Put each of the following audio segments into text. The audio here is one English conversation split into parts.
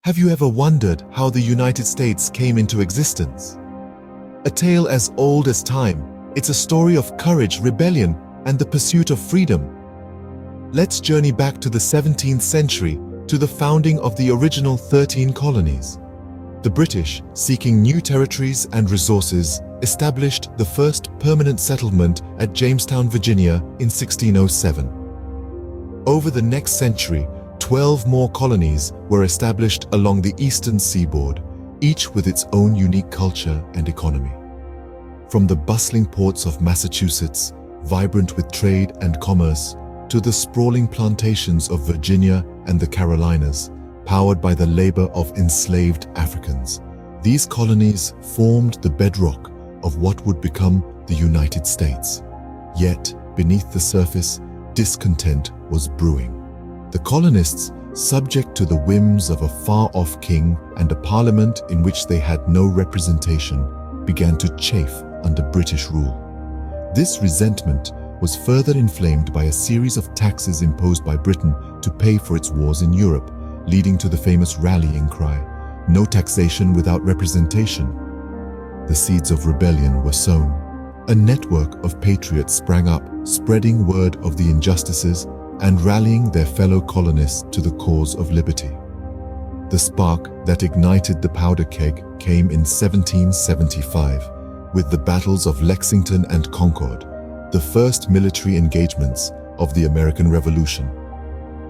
Have you ever wondered how the United States came into existence? A tale as old as time, it's a story of courage, rebellion, and the pursuit of freedom. Let's journey back to the 17th century, to the founding of the original 13 colonies. The British, seeking new territories and resources, established the first permanent settlement at Jamestown, Virginia in 1607. Over the next century, 12 more colonies were established along the eastern seaboard, each with its own unique culture and economy. From the bustling ports of Massachusetts, vibrant with trade and commerce, to the sprawling plantations of Virginia and the Carolinas, powered by the labor of enslaved Africans, these colonies formed the bedrock of what would become the United States. Yet, beneath the surface, discontent was brewing. The colonists, subject to the whims of a far-off king and a parliament in which they had no representation, began to chafe under British rule. This resentment was further inflamed by a series of taxes imposed by Britain to pay for its wars in Europe, leading to the famous rallying cry, "No taxation without representation." The seeds of rebellion were sown. A network of patriots sprang up, spreading word of the injustices and rallying their fellow colonists to the cause of liberty. The spark that ignited the powder keg came in 1775, with the battles of Lexington and Concord, the first military engagements of the American Revolution.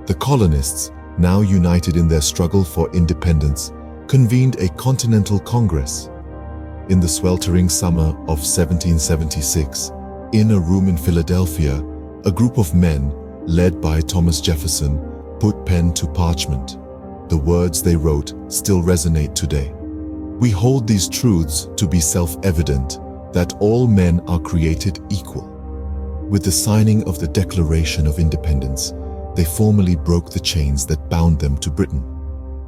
The colonists, now united in their struggle for independence, convened a Continental Congress. In the sweltering summer of 1776, in a room in Philadelphia, a group of men, led by Thomas Jefferson, put pen to parchment. The words they wrote still resonate today. "We hold these truths to be self-evident, that all men are created equal." With the signing of the Declaration of Independence, they formally broke the chains that bound them to Britain.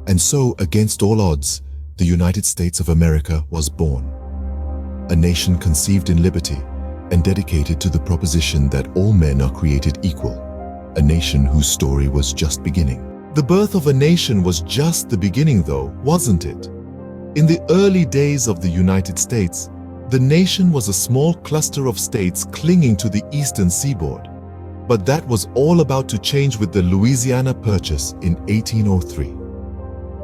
And so, against all odds, the United States of America was born. A nation conceived in liberty and dedicated to the proposition that all men are created equal. A nation whose story was just beginning. The birth of a nation was just the beginning, though, wasn't it? In the early days of the United States, the nation was a small cluster of states clinging to the eastern seaboard. But that was all about to change with the Louisiana Purchase in 1803.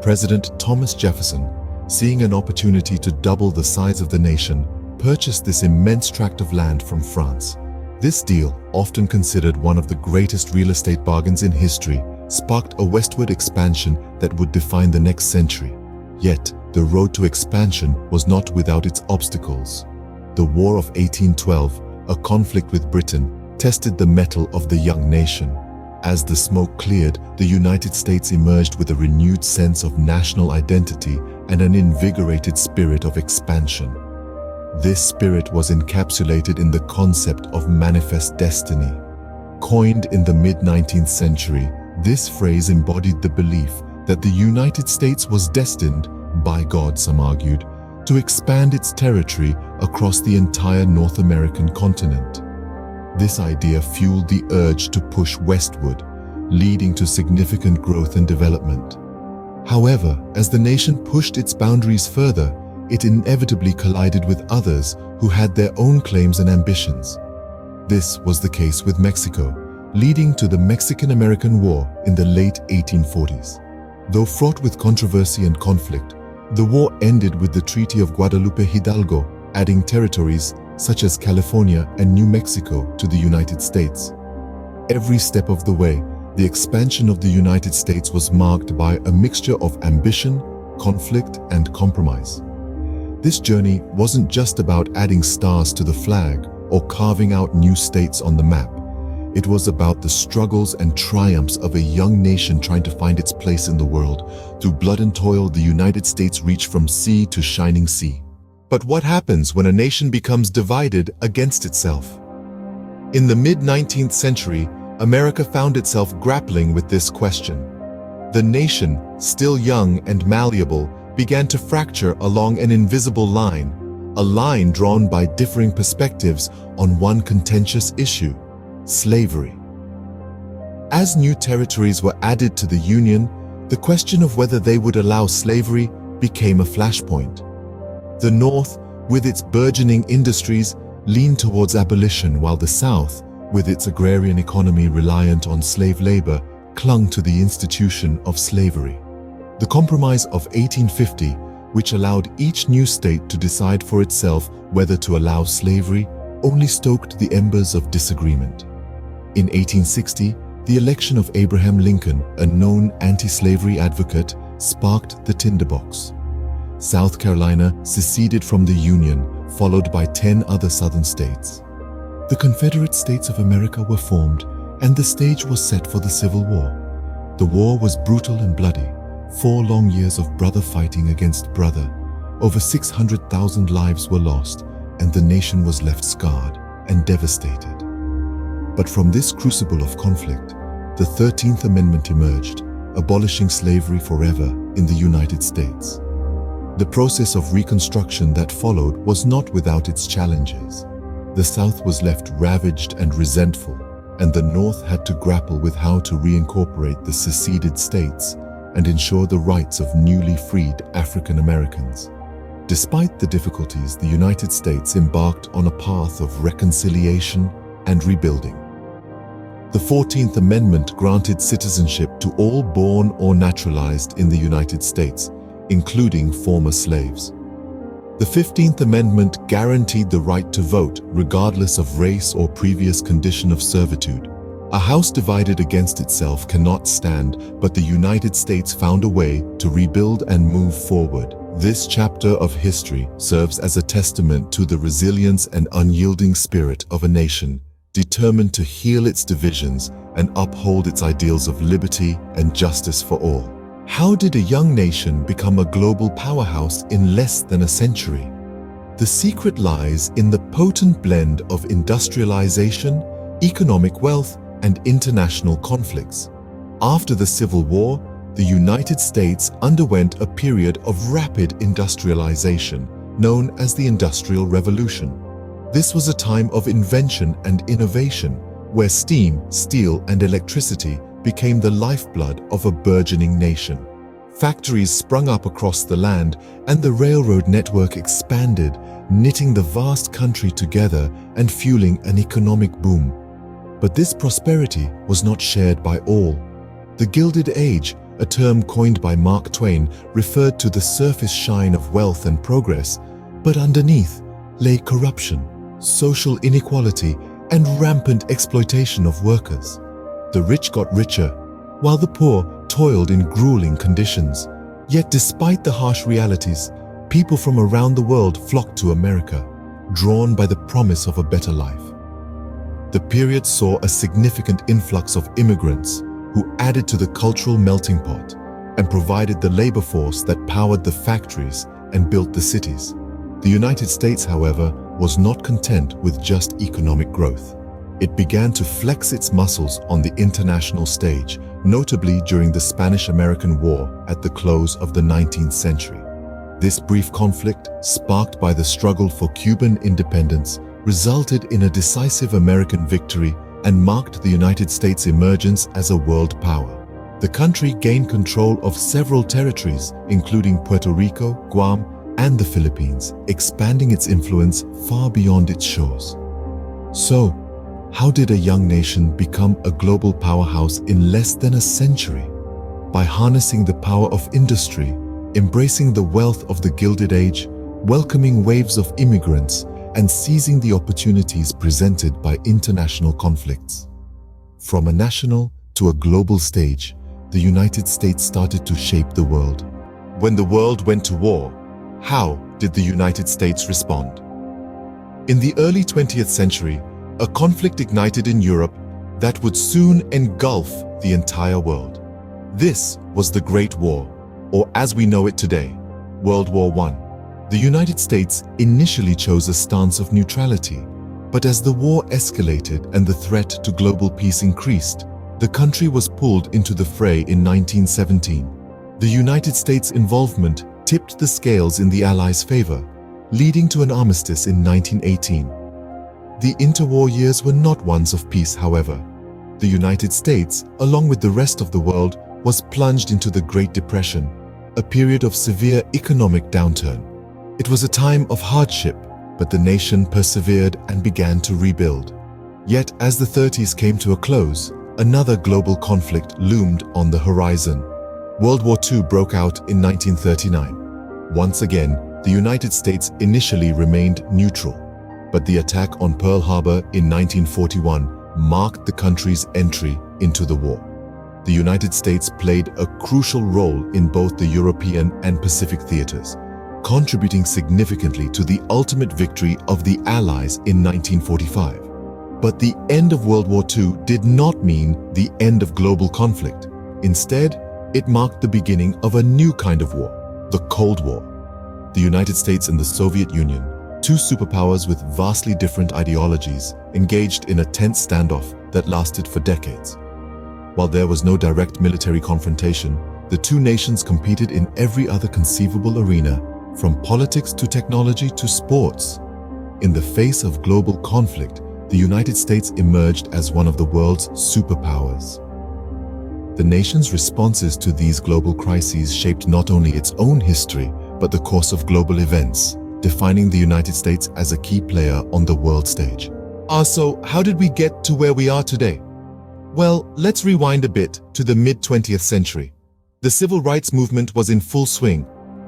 President Thomas Jefferson, seeing an opportunity to double the size of the nation, purchased this immense tract of land from France. This deal, often considered one of the greatest real estate bargains in history, sparked a westward expansion that would define the next century. Yet, the road to expansion was not without its obstacles. The War of 1812, a conflict with Britain, tested the mettle of the young nation. As the smoke cleared, the United States emerged with a renewed sense of national identity and an invigorated spirit of expansion. This spirit was encapsulated in the concept of manifest destiny. Coined in the mid-19th century, this phrase embodied the belief that the United States was destined, by God some argued, to expand its territory across the entire North American continent. This idea fueled the urge to push westward, leading to significant growth and development. However, as the nation pushed its boundaries further, it inevitably collided with others who had their own claims and ambitions. This was the case with Mexico, leading to the Mexican-American War in the late 1840s. Though fraught with controversy and conflict, the war ended with the Treaty of Guadalupe Hidalgo, adding territories such as California and New Mexico to the United States. Every step of the way, the expansion of the United States was marked by a mixture of ambition, conflict, and compromise. This journey wasn't just about adding stars to the flag or carving out new states on the map. It was about the struggles and triumphs of a young nation trying to find its place in the world. Through blood and toil, the United States reached from sea to shining sea. But what happens when a nation becomes divided against itself? In the mid-19th century, America found itself grappling with this question. The nation, still young and malleable, began to fracture along an invisible line, a line drawn by differing perspectives on one contentious issue: slavery. As new territories were added to the Union, The question of whether they would allow slavery became a flashpoint. The North, with its burgeoning industries, leaned towards abolition, while the South, with its agrarian economy reliant on slave labor, clung to the institution of slavery. The Compromise of 1850, which allowed each new state to decide for itself whether to allow slavery, only stoked the embers of disagreement. In 1860, the election of Abraham Lincoln, a known anti-slavery advocate, sparked the tinderbox. South Carolina seceded from the Union, followed by 10 other southern states. The Confederate States of America were formed, and the stage was set for the Civil War. The war was brutal and bloody. 4 long years of brother fighting against brother. Over 600,000 lives were lost, and the nation was left scarred and devastated. But from this crucible of conflict, the 13th Amendment emerged, abolishing slavery forever in the United States. The process of reconstruction that followed was not without its challenges. The South was left ravaged and resentful, and the North had to grapple with how to reincorporate the seceded states and ensure the rights of newly freed African Americans. Despite the difficulties, the United States embarked on a path of reconciliation and rebuilding. The 14th Amendment granted citizenship to all born or naturalized in the United States, including former slaves. The 15th Amendment guaranteed the right to vote, regardless of race or previous condition of servitude. A house divided against itself cannot stand, but the United States found a way to rebuild and move forward. This chapter of history serves as a testament to the resilience and unyielding spirit of a nation, determined to heal its divisions and uphold its ideals of liberty and justice for all. How did a young nation become a global powerhouse in less than a century? The secret lies in the potent blend of industrialization, economic wealth, and international conflicts. After the Civil War, the United States underwent a period of rapid industrialization, known as the Industrial Revolution. This was a time of invention and innovation, where steam, steel, and electricity became the lifeblood of a burgeoning nation. Factories sprung up across the land, and the railroad network expanded, knitting the vast country together and fueling an economic boom. But this prosperity was not shared by all. The Gilded Age, a term coined by Mark Twain, referred to the surface shine of wealth and progress, but underneath lay corruption, social inequality, and rampant exploitation of workers. The rich got richer, while the poor toiled in grueling conditions. Yet despite the harsh realities, people from around the world flocked to America, drawn by the promise of a better life. The period saw a significant influx of immigrants who added to the cultural melting pot and provided the labor force that powered the factories and built the cities. The United States, however, was not content with just economic growth. It began to flex its muscles on the international stage, notably during the Spanish-American War at the close of the 19th century. This brief conflict, sparked by the struggle for Cuban independence, resulted in a decisive American victory and marked the United States' emergence as a world power. The country gained control of several territories, including Puerto Rico, Guam, and the Philippines, expanding its influence far beyond its shores. So, how did a young nation become a global powerhouse in less than a century? By harnessing the power of industry, embracing the wealth of the Gilded Age, welcoming waves of immigrants, and seizing the opportunities presented by international conflicts. From a national to a global stage, the United States started to shape the world. When the world went to war, how did the United States respond? In the early 20th century, a conflict ignited in Europe that would soon engulf the entire world. This was the Great War, or as we know it today, World War I. The United States initially chose a stance of neutrality, but as the war escalated and the threat to global peace increased, the country was pulled into the fray in 1917. The United States' involvement tipped the scales in the Allies' favor, leading to an armistice in 1918. The interwar years were not ones of peace, however. The United States, along with the rest of the world, was plunged into the Great Depression, a period of severe economic downturn. It was a time of hardship, but the nation persevered and began to rebuild. Yet, as the 30s came to a close, another global conflict loomed on the horizon. World War II broke out in 1939. Once again, the United States initially remained neutral, but the attack on Pearl Harbor in 1941 marked the country's entry into the war. The United States played a crucial role in both the European and Pacific theaters, contributing significantly to the ultimate victory of the Allies in 1945. But the end of World War II did not mean the end of global conflict. Instead, it marked the beginning of a new kind of war, the Cold War. The United States and the Soviet Union, two superpowers with vastly different ideologies, engaged in a tense standoff that lasted for decades. While there was no direct military confrontation, the two nations competed in every other conceivable arena, from politics to technology to sports. In the face of global conflict, the United States emerged as one of the world's superpowers. The nation's responses to these global crises shaped not only its own history, but the course of global events, defining the United States as a key player on the world stage. So how did we get to where we are today? Well, let's rewind a bit to the mid-20th century. The civil rights movement was in full swing.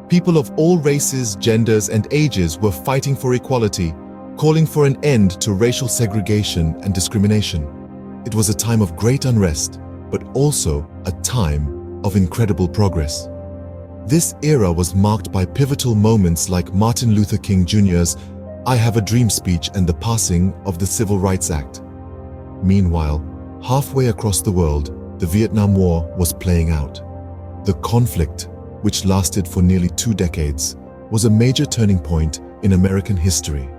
People of all races, genders, and ages were fighting for equality, calling for an end to racial segregation and discrimination. It was a time of great unrest, but also a time of incredible progress. This era was marked by pivotal moments like Martin Luther King Jr.'s "I Have a Dream" speech and the passing of the Civil Rights Act. Meanwhile, halfway across the world, the Vietnam War was playing out. The conflict, which lasted for nearly 2 decades, was a major turning point in American history.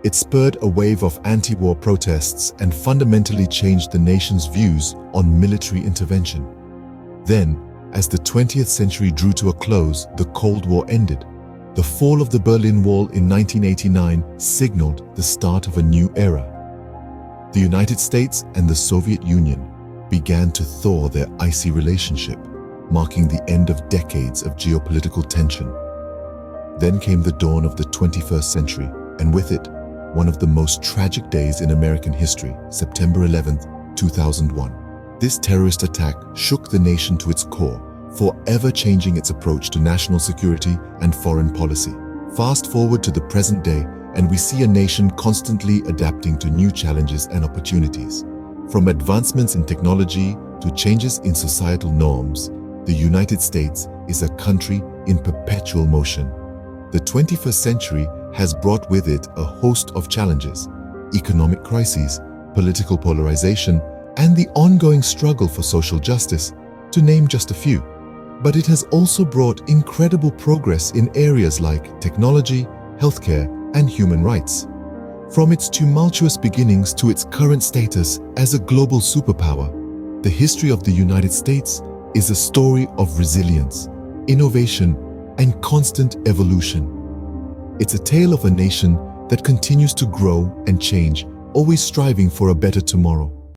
It spurred a wave of anti-war protests and fundamentally changed the nation's views on military intervention. Then, as the 20th century drew to a close, the Cold War ended. The fall of the Berlin Wall in 1989 signaled the start of a new era. The United States and the Soviet Union began to thaw their icy relationship, marking the end of decades of geopolitical tension. Then came the dawn of the 21st century, and with it, one of the most tragic days in American history, September 11, 2001. This terrorist attack shook the nation to its core, forever changing its approach to national security and foreign policy. Fast forward to the present day, and we see a nation constantly adapting to new challenges and opportunities. From advancements in technology to changes in societal norms, the United States is a country in perpetual motion. The 21st century has brought with it a host of challenges: economic crises, political polarization, and the ongoing struggle for social justice, to name just a few. But it has also brought incredible progress in areas like technology, healthcare, and human rights. From its tumultuous beginnings to its current status as a global superpower, the history of the United States is a story of resilience, innovation, and constant evolution. It's a tale of a nation that continues to grow and change, always striving for a better tomorrow.